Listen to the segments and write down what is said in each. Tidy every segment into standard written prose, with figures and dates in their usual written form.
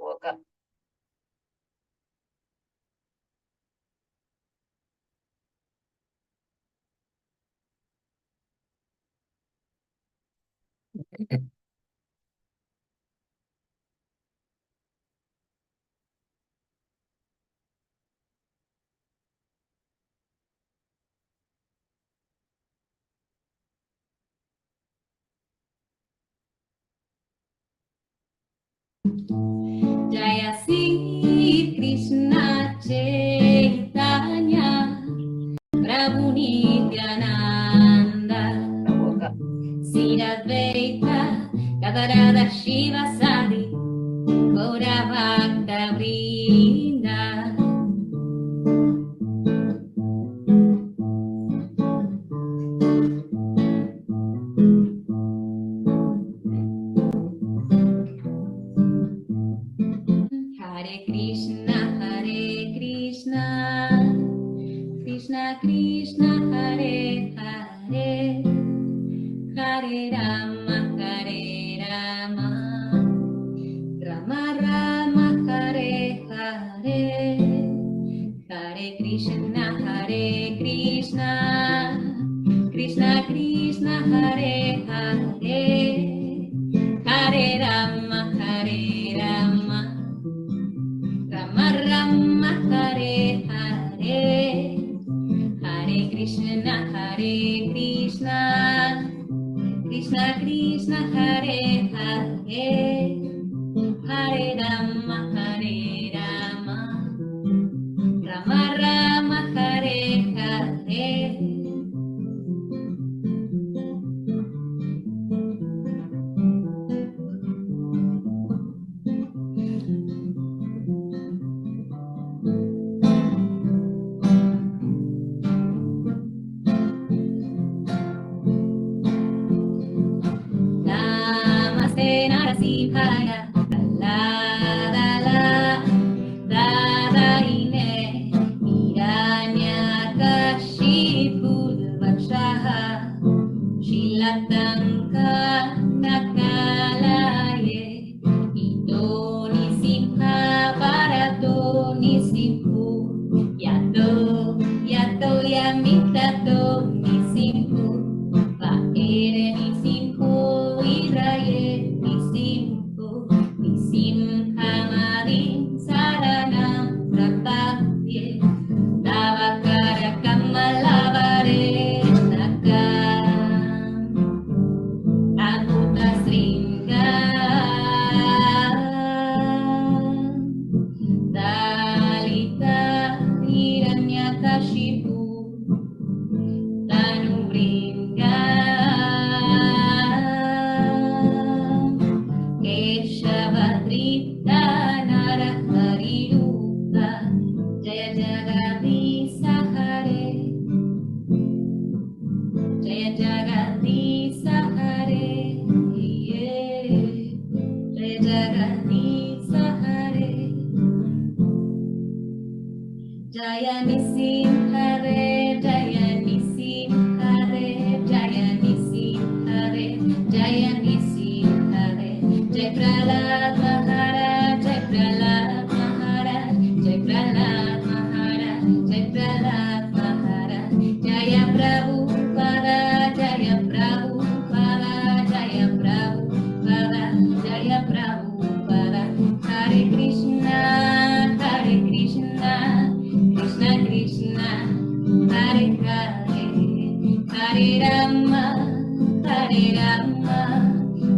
woke up. Jaya Sri Krishna Chaitanya Prabhu Nityananda Sri Advaita Gadadara Shiva Sadi Gaura Bhakta Vrinda Hare Krishna Krishna Krishna Hare Hare Hare Rama Rama Rama Hare Hare Hare Krishna Krishna Krishna Hare Hare Hare Rama Rama Rama Hare Hare Hare Krishna Krishna Krishna Hare Hare Hare Rama Rama Rama Hare Hare Namaste Narasimhaya Dadaine Hiranyakashipu Vakshaha Shilatanka Nakalaye Ito Nisimha Barato Nisimhu Yato Yamitato Nisimhu Vaere Nisimhu Idraye Nisimhu Nisimhamadim Saranam Pratapye Davakara Kamalavare Nakam Abuta Sringa Dalita Hiranyakashipu Tanubringa Keshavadrita Naraharirupa Jaya Jagadisa Hare Jaya Jagadisa Hare Jaya Jagadisa Hare Jaya Nisim Hare Jaya Nisim Hare Jaya Nisim Hare Jaya Nisim Hare Jai Prahlad Maharaj Jai Prahlad Maharaj Jai Prahlad Maharaj Jai Prahlad Maharaj Jaya Prabhupada Jaya Prabhupada Jaya Prabhupada Jaya Prabhupada Hare Krishna Krishna Krishna Hare Hare Hare Rama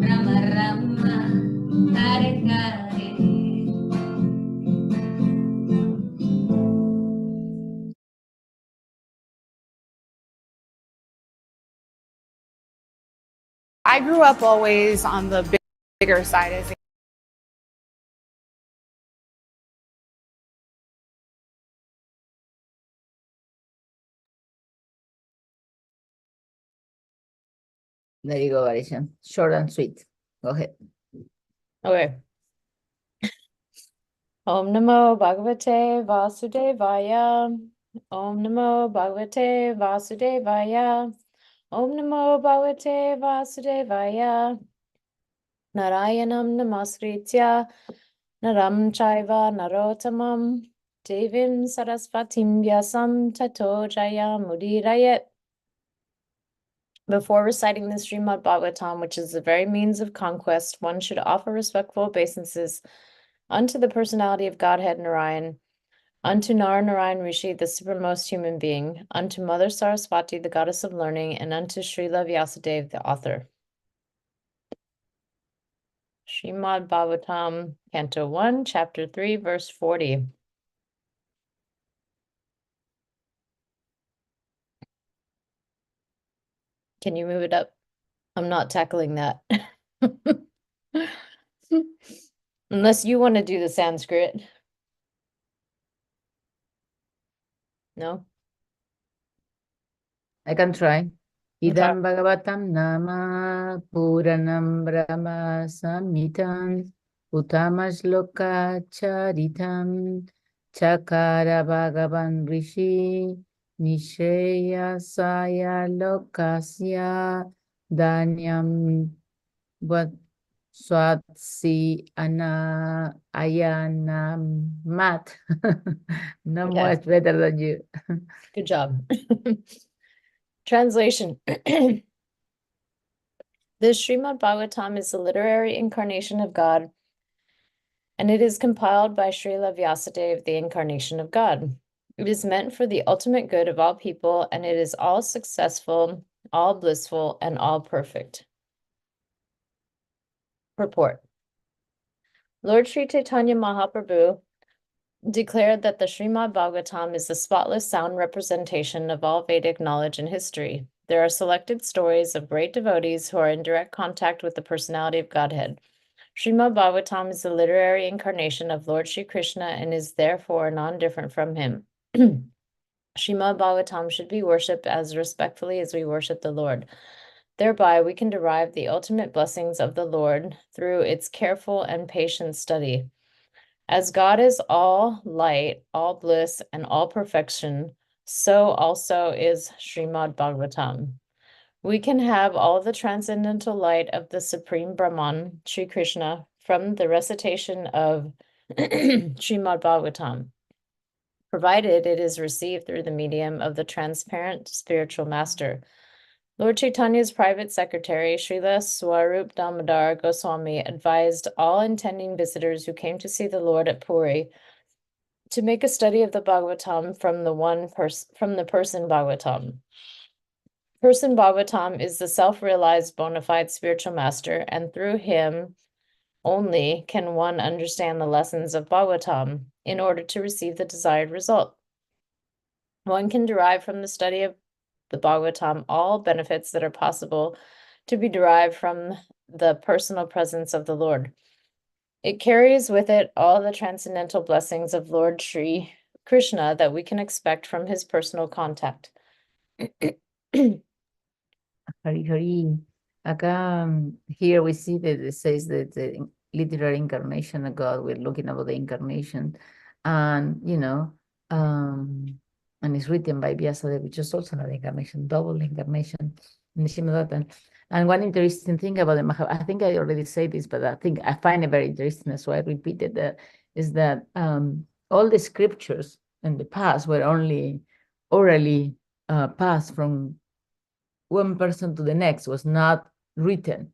Rama Rama Hare Hare I grew up always on the bigger side as There you go, Arisha. Short and sweet. Go ahead. Okay. Om Namo Bhagavate Vasudevaya. Om Namo Bhagavate Vasudevaya. Om Namo Bhagavate Vasudevaya. Narayanam Namaskritya Naram chaiva narotamam devim sarasvatim vyasam tato jaya mudirayet. Before reciting the Srimad Bhagavatam, which is the very means of conquest, one should offer respectful obeisances unto the personality of Godhead Narayan, unto Nar Narayan Rishi, the supremest human being, unto Mother Saraswati, the goddess of learning, and unto Srila Vyasadeva, the author. Srimad Bhagavatam, Canto 1, Chapter 3, Verse 40. Can you move it up? I'm not tackling that. Unless you want to do the Sanskrit. No? I can try. Okay. Idam Bhagavatam Nama Puranam Brahma Samhitam Utamashloka Charitam Chakara Bhagavan Rishi Nisheya Saya Lokasya Danyam Vad Swatsi Ayanam Mat. No Okay. much better than you. Good job. Translation. The Srimad Bhagavatam is the literary incarnation of God, and it is compiled by Srila Vyasadeva, the incarnation of God. It is meant for the ultimate good of all people, and it is all successful, all blissful, and all perfect. Purport. Lord Sri Chaitanya Mahaprabhu declared that the Srimad Bhagavatam is the spotless sound representation of all Vedic knowledge and history. There are selected stories of great devotees who are in direct contact with the personality of Godhead. Srimad Bhagavatam is the literary incarnation of Lord Sri Krishna and is therefore non-different from him. Srimad Bhagavatam should be worshipped as respectfully as we worship the Lord. Thereby, we can derive the ultimate blessings of the Lord through its careful and patient study. As God is all light, all bliss, and all perfection, so also is Srimad Bhagavatam. We can have all the transcendental light of the Supreme Brahman, Sri Krishna, from the recitation of Srimad Bhagavatam, provided it is received through the medium of the transparent spiritual master. Lord Chaitanya's private secretary, Srila Swarup Damodar Goswami, advised all intending visitors who came to see the Lord at Puri to make a study of the Bhagavatam from the person Bhagavatam. Person Bhagavatam is the self-realized bona fide spiritual master, and through him only can one understand the lessons of Bhagavatam in order to receive the desired result. One can derive from the study of the Bhagavatam all benefits that are possible to be derived from the personal presence of the Lord. It carries with it all the transcendental blessings of Lord Sri Krishna that we can expect from his personal contact. Hari Hari. Acá, here we see that it says that the literary incarnation of God, we're looking about the incarnation, and and it's written by Vyasadeva, which is also an incarnation, double incarnation in the Srimad. And one interesting thing about the Mahabharata, I think I already said this, but I think I find it very interesting, so I repeated that, is that all the scriptures in the past were only orally passed from one person to the next, was not written.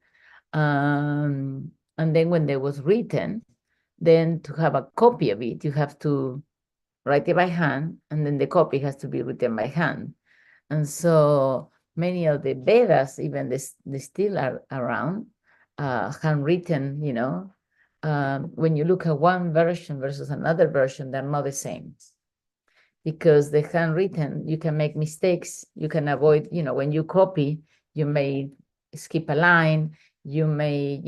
And then when there was written, then to have a copy of it, you have to write it by hand, and then the copy has to be written by hand. And so many of the Vedas, even they still are around, handwritten, when you look at one version versus another version, they're not the same. Because the handwritten, you can make mistakes, you can avoid, when you copy, you may skip a line, you may,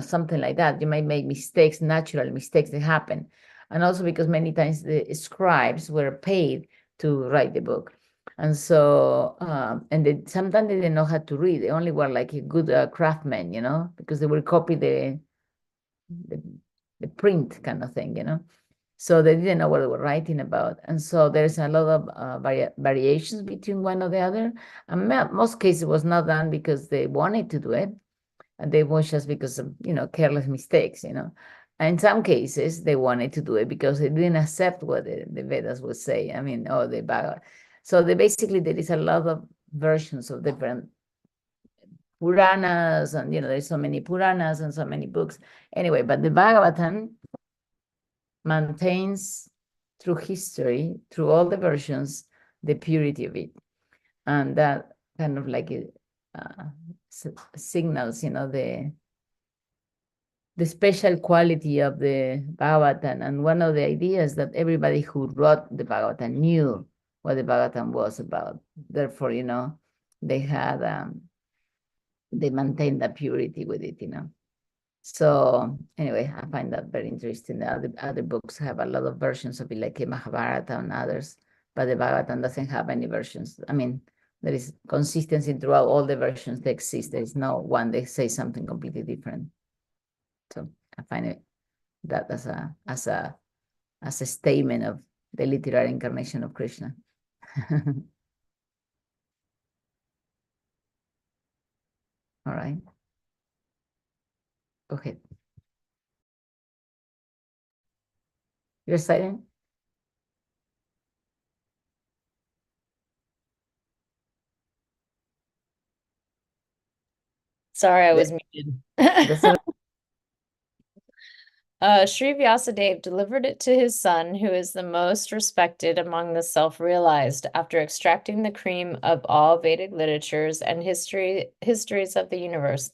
something like that. You might make mistakes, natural mistakes that happen. And also because many times the scribes were paid to write the book. And so, and sometimes they didn't know how to read. They only were like a good craftsmen, because they would copy the print kind of thing, So they didn't know what they were writing about. And so there's a lot of variations between one or the other. And most cases was not done because they wanted to do it. and they won't just because of, careless mistakes, And in some cases, they wanted to do it because they didn't accept what the Vedas would say. I mean, or the Bhagavad. So there is a lot of versions of different Puranas, and there's so many Puranas and so many books. Anyway, but the Bhagavatam maintains through history, through all the versions, the purity of it. And that kind of like signals, the special quality of the Bhagavatam. And one of the ideas that everybody who wrote the Bhagavatam knew what the Bhagavatam was about. Therefore, they had, they maintained the purity with it, So anyway, I find that very interesting. The other books have a lot of versions of it, like Mahabharata and others, but the Bhagavatam doesn't have any versions. I mean, there is consistency throughout all the versions that exist. There is no one that says something completely different. So I find that as a statement of the literary incarnation of Krishna. All right. Go ahead. You're silent? Sorry, I was muted. That's all. Sri Vyasadeva delivered it to his son, who is the most respected among the self-realized, after extracting the cream of all Vedic literatures and histories of the universe.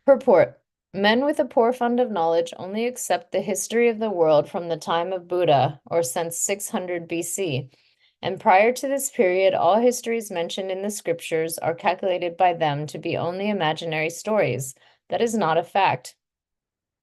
Purport. Men with a poor fund of knowledge only accept the history of the world from the time of Buddha, or since 600 BC. And prior to this period, all histories mentioned in the scriptures are calculated by them to be only imaginary stories. That is not a fact.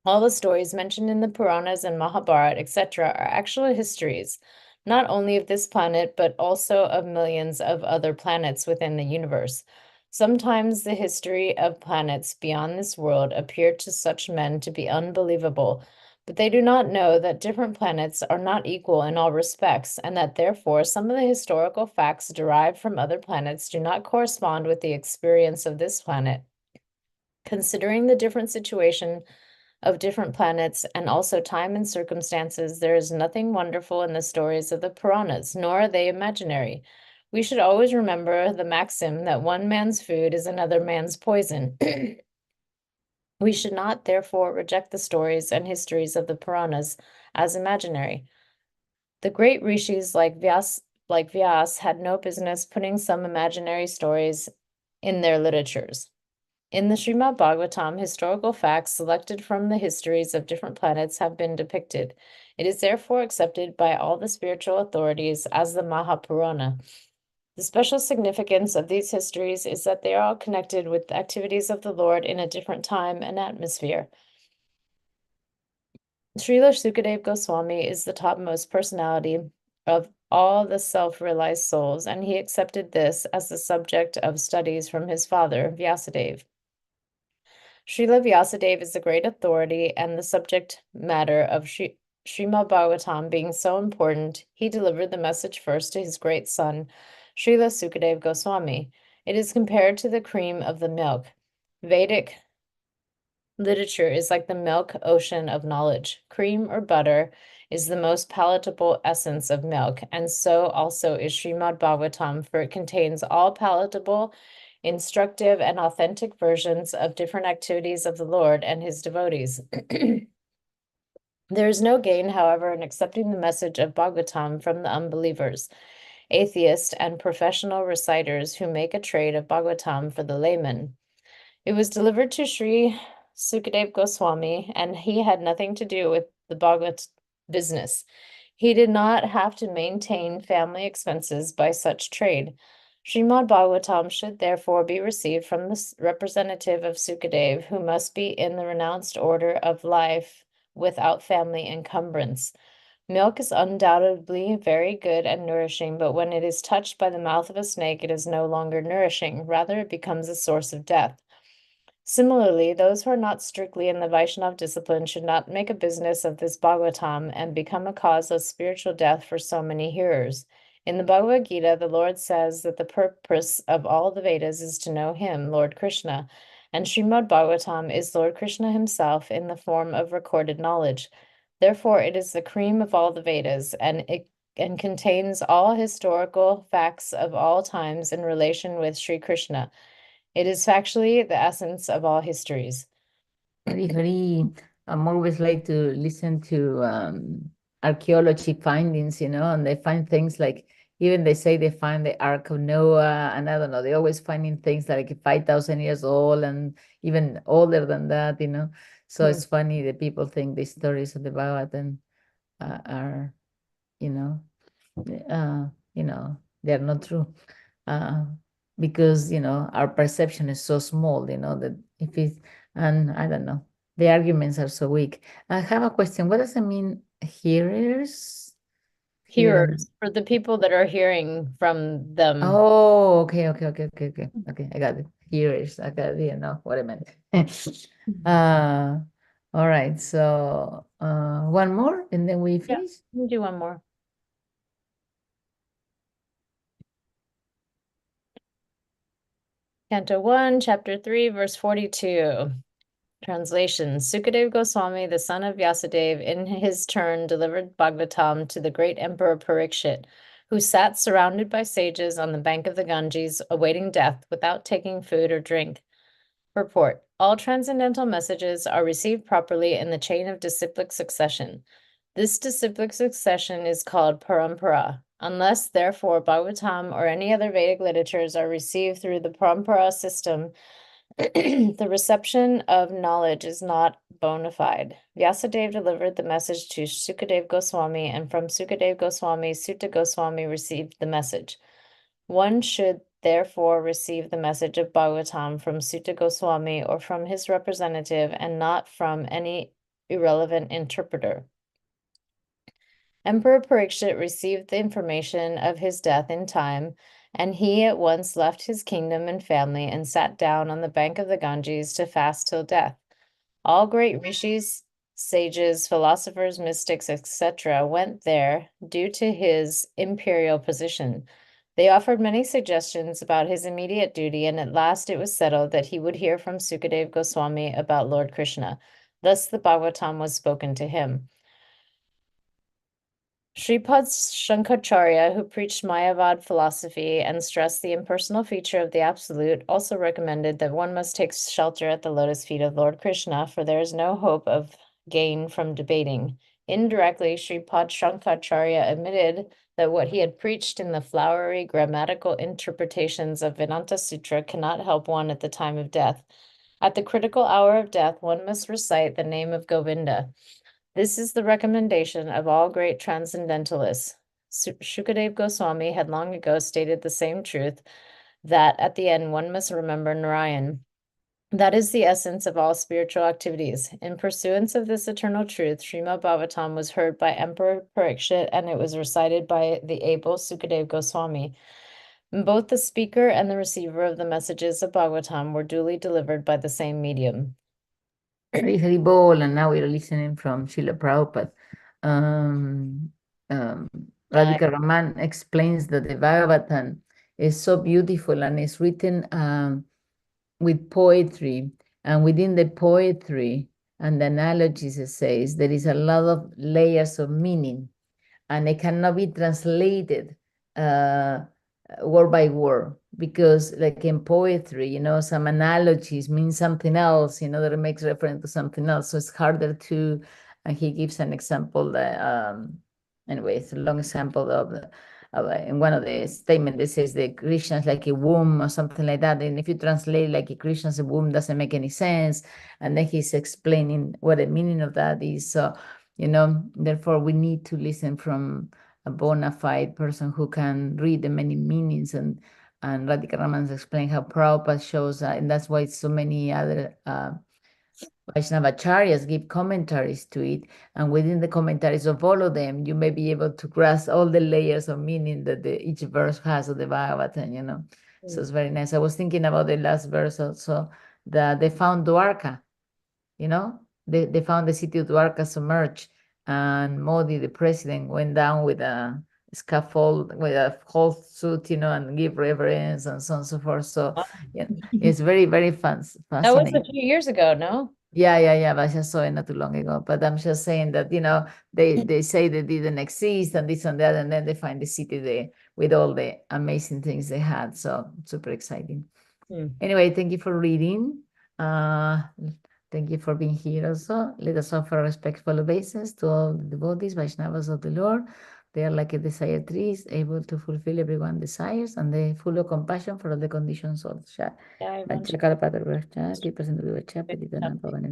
All the stories mentioned in the Puranas and Mahabharata, etc., are actual histories, not only of this planet, but also of millions of other planets within the universe. Sometimes the history of planets beyond this world appeared to such men to be unbelievable, but they do not know that different planets are not equal in all respects, and that therefore some of the historical facts derived from other planets do not correspond with the experience of this planet. Considering the different situation of different planets and also time and circumstances, there is nothing wonderful in the stories of the Puranas, nor are they imaginary. We should always remember the maxim that one man's food is another man's poison. We should not, therefore, reject the stories and histories of the Puranas as imaginary. The great rishis like Vyas had no business putting some imaginary stories in their literatures. In the Srimad Bhagavatam, historical facts selected from the histories of different planets have been depicted. It is therefore accepted by all the spiritual authorities as the Mahapurana. The special significance of these histories is that they are all connected with the activities of the Lord in a different time and atmosphere. Srila Sukadeva Goswami is the topmost personality of all the self-realized souls, and he accepted this as the subject of studies from his father, Vyasadeva. Srila Vyasadeva is the great authority, and the subject matter of Srimad Bhagavatam being so important, he delivered the message first to his great son, Srila Sukadeva Goswami. It is compared to the cream of the milk. Vedic literature is like the milk ocean of knowledge. Cream or butter is the most palatable essence of milk, and so also is Srimad Bhagavatam, for it contains all palatable, instructive, and authentic versions of different activities of the Lord and his devotees. There is no gain, however, in accepting the message of Bhagavatam from the unbelievers, atheists, and professional reciters who make a trade of Bhagavatam for the layman. It was delivered to Sri Sukadeva Goswami, and he had nothing to do with the Bhagavat business. He did not have to maintain family expenses by such trade. Srimad Bhagavatam should therefore be received from the representative of Sukadeva, who must be in the renounced order of life without family encumbrance. Milk is undoubtedly very good and nourishing, but when it is touched by the mouth of a snake, it is no longer nourishing. Rather, it becomes a source of death. Similarly, those who are not strictly in the Vaishnava discipline should not make a business of this Bhagavatam and become a cause of spiritual death for so many hearers. In the Bhagavad Gita, the Lord says that the purpose of all the Vedas is to know him, Lord Krishna, and Srimad Bhagavatam is Lord Krishna himself in the form of recorded knowledge. Therefore, it is the cream of all the Vedas, and contains all historical facts of all times in relation with Sri Krishna. It is factually the essence of all histories. I'm always like to listen to archaeology findings, and they find things like, even they say they find the Ark of Noah, and I don't know, they're always finding things like 5,000 years old and even older than that, So it's funny that people think the stories of the Bhagavatam are, they're not true. Because our perception is so small, that if it's, and I don't know, the arguments are so weak. I have a question. What does it mean, hearers? Hearers, for the people that are hearing from them. Oh, okay. I got it. Hearers. I didn't know what I meant. All right. So one more and then we finish. We'll do one more. Canto 1, Chapter 3, verse 42. Translation. Sukadeva Goswami, the son of Vyasadeva, in his turn delivered Bhagavatam to the great Emperor Parikshit, who sat surrounded by sages on the bank of the Ganges, awaiting death without taking food or drink. Purport. All transcendental messages are received properly in the chain of disciplic succession. This disciplic succession is called parampara. Unless, therefore, Bhagavatam or any other Vedic literatures are received through the parampara system, the reception of knowledge is not bona fide. Vyasadeva delivered the message to Sukadeva Goswami, and from Sukadeva Goswami, Sutta Goswami received the message. One should therefore receive the message of Bhagavatam from Sutta Goswami or from his representative, and not from any irrelevant interpreter. Emperor Parikshit received the information of his death in time, and he at once left his kingdom and family and sat down on the bank of the Ganges to fast till death. All great rishis, sages, philosophers, mystics, etc., went there due to his imperial position. They offered many suggestions about his immediate duty, and at last it was settled that he would hear from Sukadeva Goswami about Lord Krishna. Thus the Bhagavatam was spoken to him. Sripad Shankaracharya, who preached Mayavad philosophy and stressed the impersonal feature of the Absolute, also recommended that one must take shelter at the lotus feet of Lord Krishna, for there is no hope of gain from debating. Indirectly, Sripad Shankaracharya admitted that what he had preached in the flowery grammatical interpretations of Vedanta Sutra cannot help one at the time of death. At the critical hour of death, one must recite the name of Govinda. This is the recommendation of all great transcendentalists. Shukadeva Goswami had long ago stated the same truth, that at the end one must remember Narayan. That is the essence of all spiritual activities. In pursuance of this eternal truth, Srimad Bhagavatam was heard by Emperor Parikshit, and it was recited by the able Sukadeva Goswami. Both the speaker and the receiver of the messages of Bhagavatam were duly delivered by the same medium. Hari Bol, and now we're listening from Srila Prabhupada. Radhika Raman explains that the Bhagavatam is so beautiful and it's written with poetry, and within the poetry and the analogies, it says there is a lot of layers of meaning, and it cannot be translated word by word, because like in poetry, some analogies mean something else, that makes reference to something else. So it's harder to, and he gives an example that, anyway, it's a long example of in one of the statements, it says that Krishna is like a womb or something like that. And if you translate like a Krishna as a womb, doesn't make any sense. And then he's explaining what the meaning of that is. So, therefore we need to listen from a bona fide person who can read the many meanings, and Radhika Raman explained how Prabhupada shows, and that's why so many other Vaishnavacharyas give commentaries to it, and within the commentaries of all of them, you may be able to grasp all the layers of meaning that each verse has of the Bhagavatam, So it's very nice. I was thinking about the last verse also, that they found Dwarka, they found the city of Dwarka submerged, and Modi, the president, went down with scaffold with a whole suit, and give reverence and so on and so forth. So Wow. yeah, it's very, very fun, That was a fascinating. few years ago, no? Yeah, but I just saw it not too long ago. But I'm just saying that, they say they didn't exist and this and that, and then they find the city there with all the amazing things they had. So super exciting. Anyway, thank you for reading. Thank you for being here also. Let us offer respectful obeisance to all the devotees, Vaishnavas of the Lord. They are like a desire trees, able to fulfill everyone's desires, and they full of compassion for all the conditions of the Jai Chakra Padar Vrashcha, 50% of the Vacha, Petitana Pavana.